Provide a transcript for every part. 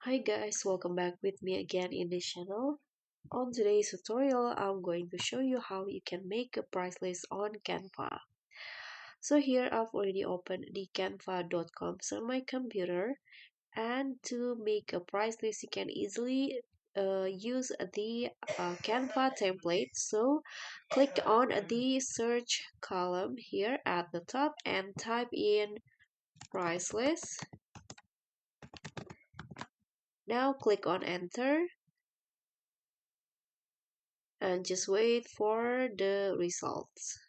Hi guys, welcome back with me again in this channel. On today's tutorial, I'm going to show you how you can make a price list on Canva. So here I've already opened the canva.com on my computer, and to make a price list you can easily use the Canva template. So click on the search column here at the top and type in price list. Now click on enter and just wait for the results.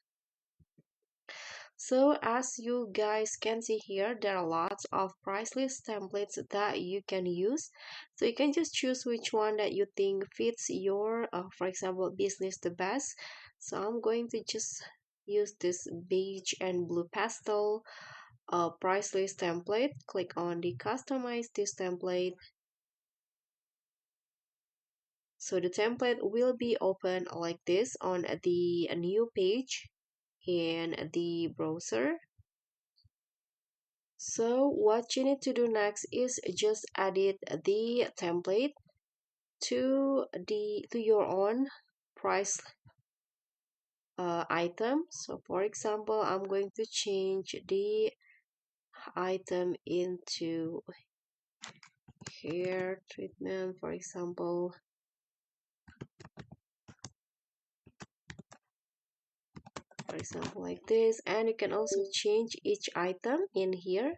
So as you guys can see here, there are lots of price list templates that you can use. So you can just choose which one that you think fits your, for example, business the best. So I'm going to just use this beige and blue pastel price list template. Click on the customize this template. So the template will be open like this on the new page in the browser. So what you need to do next is just edit the template to your own price item. So for example, I'm going to change the item into hair treatment, for example. Like this, and you can also change each item in here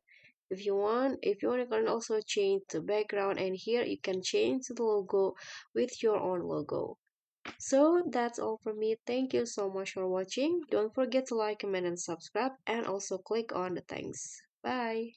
if you want. You can also change the background, and here you can change the logo with your own logo. So that's all from me. Thank you so much for watching. Don't forget to like, comment, and subscribe, and also click on the thanks. Bye.